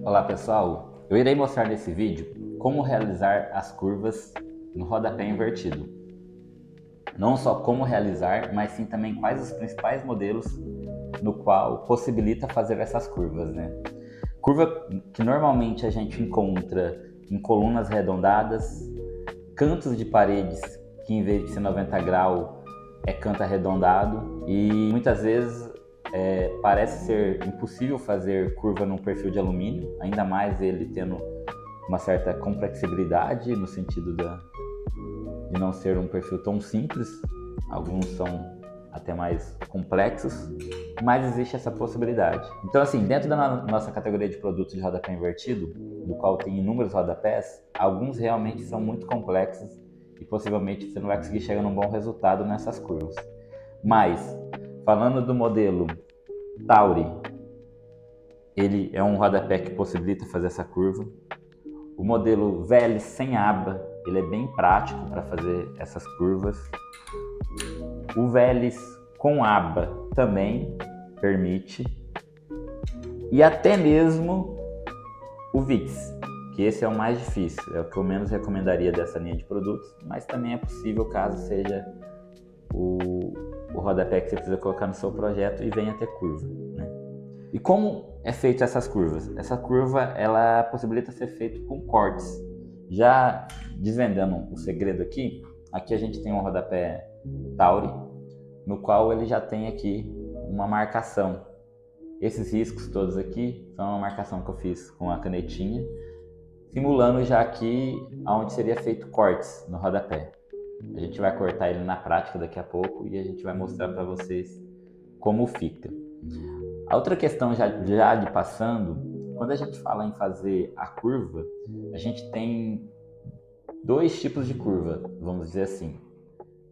Olá pessoal, eu irei mostrar nesse vídeo como realizar as curvas no rodapé invertido. Não só como realizar, mas sim também quais os principais modelos no qual possibilita fazer essas curvas, né? Curva que normalmente a gente encontra em colunas arredondadas, cantos de paredes que em vez de ser 90 graus é canto arredondado e muitas vezes parece ser impossível fazer curva num perfil de alumínio, ainda mais ele tendo uma certa complexibilidade no sentido de não ser um perfil tão simples. Alguns são até mais complexos, mas existe essa possibilidade. Então assim, dentro da nossa categoria de produtos de rodapé invertido, do qual tem inúmeros rodapés, alguns realmente são muito complexos e possivelmente você não vai conseguir chegar num bom resultado nessas curvas. Mas, falando do modelo Tauri, ele é um rodapé que possibilita fazer essa curva. O modelo Velis sem aba, ele é bem prático para fazer essas curvas. O Velis com aba também permite. E até mesmo o VIX, que esse é o mais difícil, é o que eu menos recomendaria dessa linha de produtos, mas também é possível caso seja o rodapé que você precisa colocar no seu projeto e venha ter curva, né? E como é feito essas curvas? Essa curva ela possibilita ser feito com cortes. Já desvendando o segredo aqui a gente tem um rodapé Tauri, no qual ele já tem aqui uma marcação. Esses riscos todos aqui são uma marcação que eu fiz com a canetinha, simulando já aqui onde seria feito cortes no rodapé. A gente vai cortar ele na prática daqui a pouco e a gente vai mostrar para vocês como fica. A outra questão já de passando, quando a gente fala em fazer a curva, a gente tem dois tipos de curva, vamos dizer assim.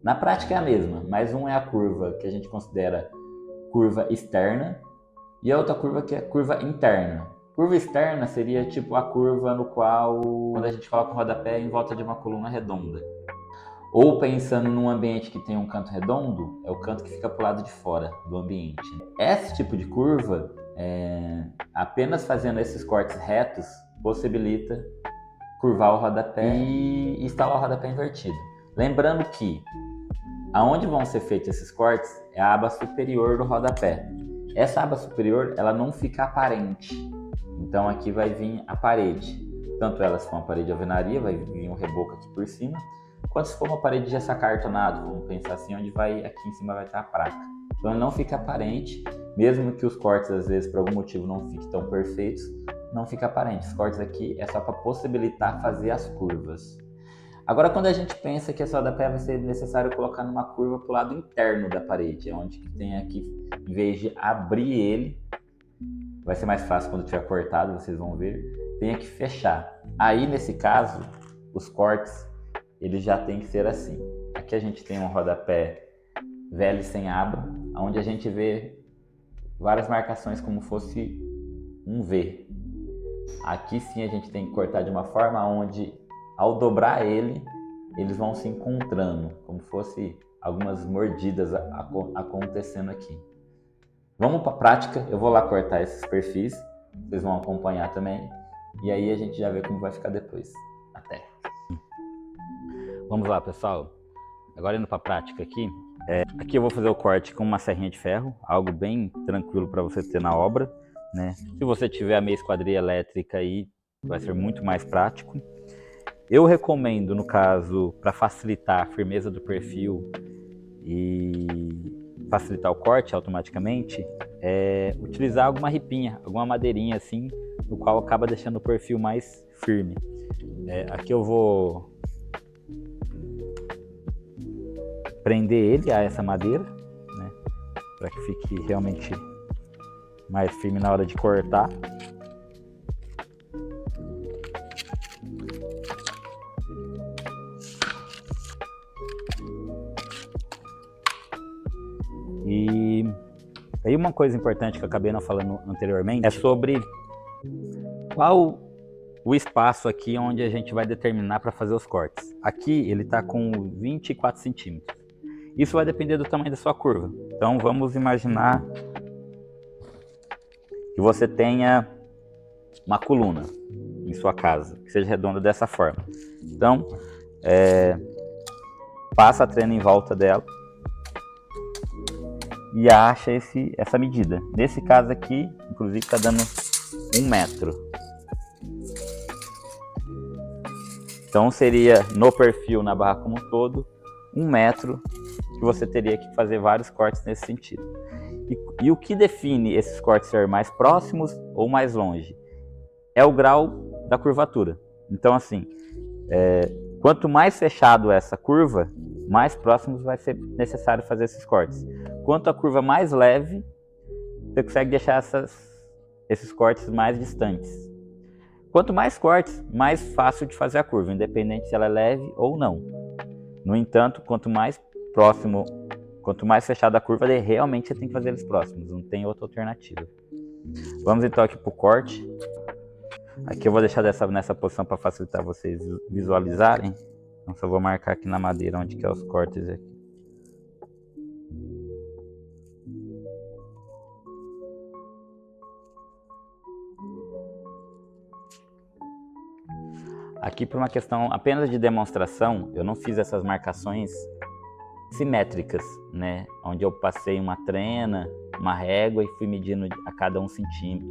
Na prática é a mesma, mas um é a curva que a gente considera curva externa e a outra curva que é curva interna. Curva externa seria tipo a curva no qual, quando a gente coloca um rodapé em volta de uma coluna redonda. Ou pensando num ambiente que tem um canto redondo, é o canto que fica para o lado de fora do ambiente. Esse tipo de curva, apenas fazendo esses cortes retos, possibilita curvar o rodapé e instalar o rodapé invertido. Lembrando que aonde vão ser feitos esses cortes é a aba superior do rodapé. Essa aba superior ela não fica aparente, então aqui vai vir a parede. Tanto ela se for uma parede de alvenaria, vai vir um reboco aqui por cima, quanto se for uma parede de gesso-acartonado, vamos pensar assim, onde aqui em cima vai estar a placa. Então ele não fica aparente, mesmo que os cortes às vezes por algum motivo não fiquem tão perfeitos, não fica aparente. Os cortes aqui é só para possibilitar fazer as curvas. Agora, quando a gente pensa que esse rodapé vai ser necessário colocar numa curva para o lado interno da parede, onde tem aqui, em vez de abrir ele, vai ser mais fácil quando tiver cortado, vocês vão ver, tem que fechar. Aí, nesse caso, os cortes, eles já tem que ser assim. Aqui a gente tem um rodapé velho sem aba, onde a gente vê várias marcações como fosse um V. Aqui sim a gente tem que cortar de uma forma onde, ao dobrar ele, eles vão se encontrando, como fosse algumas mordidas acontecendo aqui. Vamos para a prática, eu vou lá cortar esses perfis, vocês vão acompanhar também, e aí a gente já vê como vai ficar depois. Até! Vamos lá, pessoal. Agora indo para a prática aqui. Aqui eu vou fazer o corte com uma serrinha de ferro, algo bem tranquilo para você ter na obra, né? Se você tiver a meia esquadria elétrica aí, vai ser muito mais prático. Eu recomendo, no caso, para facilitar a firmeza do perfil e facilitar o corte automaticamente, utilizar alguma ripinha, alguma madeirinha assim, no qual acaba deixando o perfil mais firme. Aqui eu vou prender ele a essa madeira, né, para que fique realmente mais firme na hora de cortar. E aí uma coisa importante que eu acabei não falando anteriormente é sobre qual o espaço aqui onde a gente vai determinar para fazer os cortes. Aqui ele está com 24 centímetros. Isso vai depender do tamanho da sua curva. Então vamos imaginar que você tenha uma coluna em sua casa, que seja redonda dessa forma. Então, passa a trena em volta dela e acha essa medida. Nesse caso aqui, inclusive, está dando 1 metro. Então seria no perfil, na barra como um todo, 1 metro, que você teria que fazer vários cortes nesse sentido. E o que define esses cortes ser mais próximos ou mais longe? É o grau da curvatura. Então assim, quanto mais fechado essa curva, mais próximos vai ser necessário fazer esses cortes. Quanto a curva mais leve, você consegue deixar esses cortes mais distantes. Quanto mais cortes, mais fácil de fazer a curva, independente se ela é leve ou não. No entanto, quanto mais próximo, quanto mais fechada a curva, realmente você tem que fazer eles próximos, não tem outra alternativa. Vamos então aqui para o corte. Aqui eu vou deixar nessa posição para facilitar vocês visualizarem. Então só vou marcar aqui na madeira onde que é os cortes aqui. Aqui por uma questão apenas de demonstração, eu não fiz essas marcações simétricas, né? Onde eu passei uma trena, uma régua e fui medindo a cada 1 centímetro.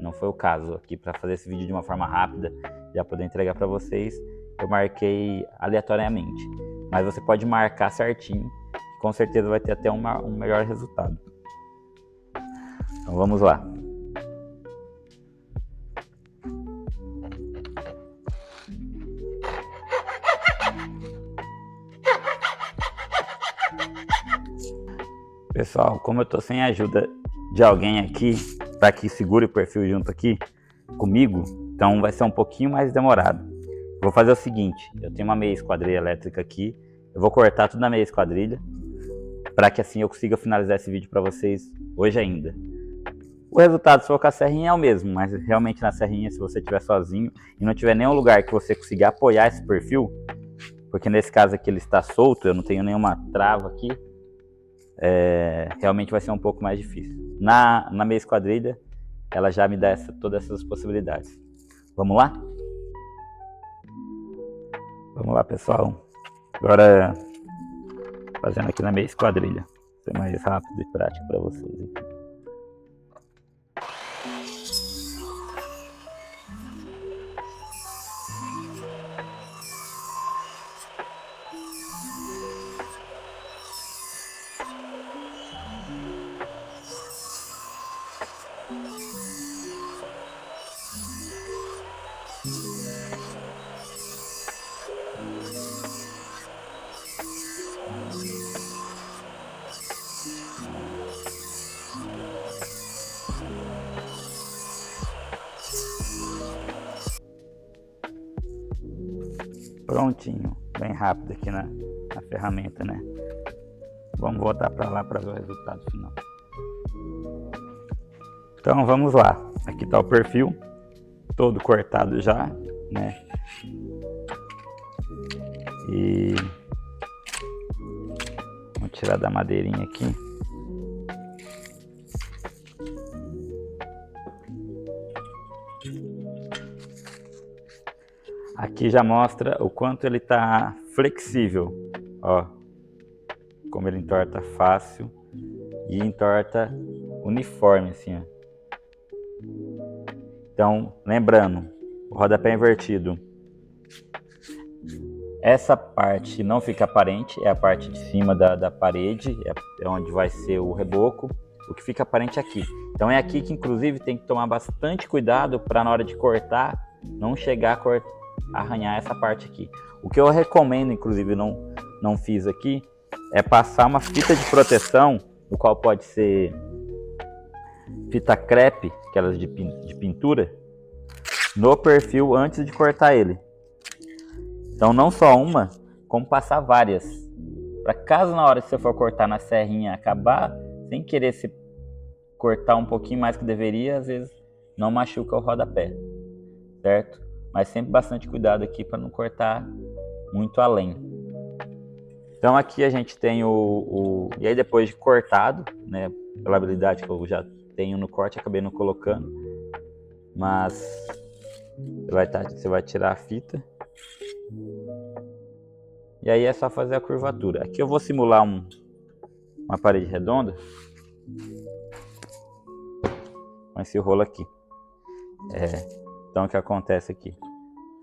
Não foi o caso aqui. Para fazer esse vídeo de uma forma rápida, já poder entregar para vocês, eu marquei aleatoriamente. Mas você pode marcar certinho, que com certeza vai ter até um melhor resultado. Então vamos lá. Pessoal, como eu tô sem a ajuda de alguém aqui, para que segure o perfil junto aqui comigo, então vai ser um pouquinho mais demorado. Vou fazer o seguinte, eu tenho uma meia esquadrilha elétrica aqui, eu vou cortar tudo na meia esquadrilha, para que assim eu consiga finalizar esse vídeo para vocês hoje ainda. O resultado, se for com a serrinha, é o mesmo, mas realmente na serrinha, se você estiver sozinho e não tiver nenhum lugar que você consiga apoiar esse perfil, porque nesse caso aqui ele está solto, eu não tenho nenhuma trava aqui, realmente vai ser um pouco mais difícil. Na meia esquadrilha, ela já me dá todas essas possibilidades. Vamos lá? Vamos lá, pessoal. Agora, fazendo aqui na meia esquadrilha. Ser mais rápido e prático para vocês aqui. Prontinho, bem rápido aqui na ferramenta, né? Vamos voltar para lá para ver o resultado final. Então vamos lá, aqui está o perfil, todo cortado já, né? E vamos tirar da madeirinha aqui. Aqui já mostra o quanto ele está flexível, ó, como ele entorta fácil e entorta uniforme assim, ó. Então, lembrando, o rodapé invertido, essa parte não fica aparente, é a parte de cima da parede, é onde vai ser o reboco, o que fica aparente é aqui. Então é aqui que inclusive tem que tomar bastante cuidado para na hora de cortar, não chegar a arranhar essa parte aqui. O que eu recomendo, inclusive não fiz aqui, é passar uma fita de proteção, o qual pode ser fita crepe, aquelas de pintura, no perfil antes de cortar ele. Então não só uma, como passar várias. Para caso na hora que você for cortar na serrinha acabar sem querer se cortar um pouquinho mais que deveria, às vezes não machuca o rodapé, certo? Mas sempre bastante cuidado aqui para não cortar muito além. Então aqui a gente tem e aí depois de cortado, né, pela habilidade que eu já tenho no corte, acabei não colocando. mas você vai tirar a fita. E aí é só fazer a curvatura. Aqui eu vou simular uma parede redonda com esse rolo aqui. Então o que acontece aqui?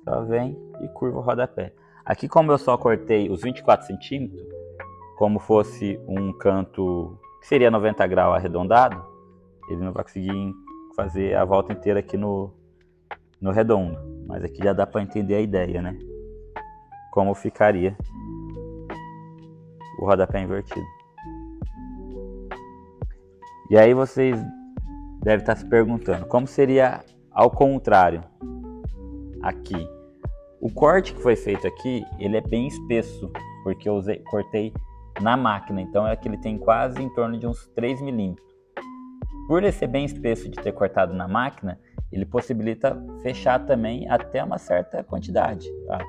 Só vem e curva o rodapé. Aqui, como eu só cortei os 24 centímetros, como fosse um canto que seria 90 graus arredondado, ele não vai conseguir fazer a volta inteira aqui no redondo. Mas aqui já dá para entender a ideia, né? Como ficaria o rodapé invertido. E aí vocês devem estar se perguntando, como seria ao contrário aqui? O corte que foi feito aqui, ele é bem espesso, porque eu cortei na máquina, então é que ele tem quase em torno de uns 3 milímetros. Por ele ser bem espesso de ter cortado na máquina, ele possibilita fechar também até uma certa quantidade. Tá?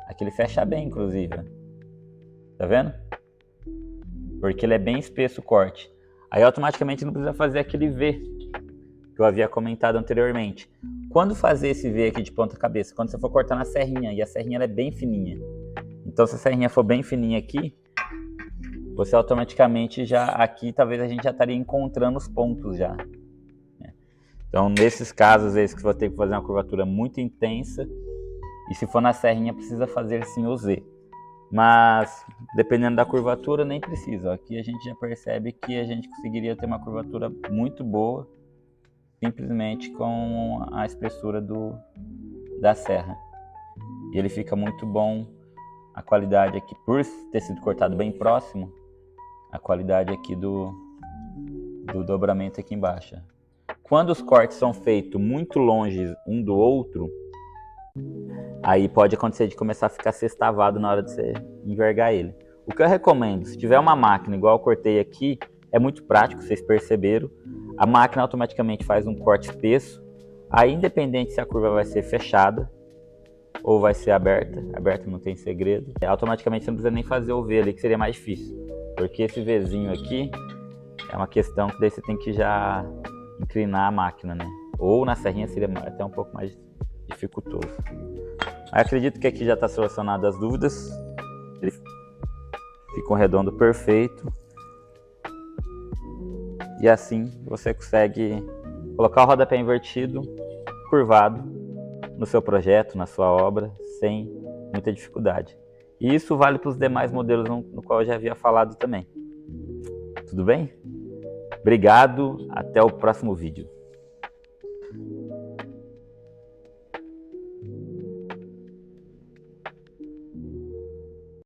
Aqui ele fecha bem, inclusive. Tá vendo? Porque ele é bem espesso o corte. Aí automaticamente não precisa fazer aquele V que eu havia comentado anteriormente. Quando fazer esse V aqui de ponta cabeça? Quando você for cortar na serrinha, e a serrinha ela é bem fininha. Então se a serrinha for bem fininha aqui, você automaticamente já, aqui talvez a gente já estaria encontrando os pontos já. Então nesses casos, às vezes que você vai ter que fazer uma curvatura muito intensa, e se for na serrinha precisa fazer sim o Z. Mas dependendo da curvatura nem precisa. Aqui a gente já percebe que a gente conseguiria ter uma curvatura muito boa, simplesmente com a espessura da serra. E ele fica muito bom, a qualidade aqui, por ter sido cortado bem próximo, a qualidade aqui do dobramento aqui embaixo. Quando os cortes são feitos muito longe um do outro, aí pode acontecer de começar a ficar sextavado na hora de você envergar ele. O que eu recomendo, se tiver uma máquina igual eu cortei aqui, é muito prático, vocês perceberam. A máquina automaticamente faz um corte espesso. Aí, independente se a curva vai ser fechada ou vai ser aberta não tem segredo. Automaticamente você não precisa nem fazer o V ali, que seria mais difícil. Porque esse Vzinho aqui é uma questão que daí você tem que já inclinar a máquina, né? Ou na serrinha seria até um pouco mais dificultoso. Mas acredito que aqui já está solucionado as dúvidas. Ele fica um redondo perfeito. E assim você consegue colocar o rodapé invertido, curvado, no seu projeto, na sua obra, sem muita dificuldade. E isso vale para os demais modelos no qual eu já havia falado também. Tudo bem? Obrigado, até o próximo vídeo.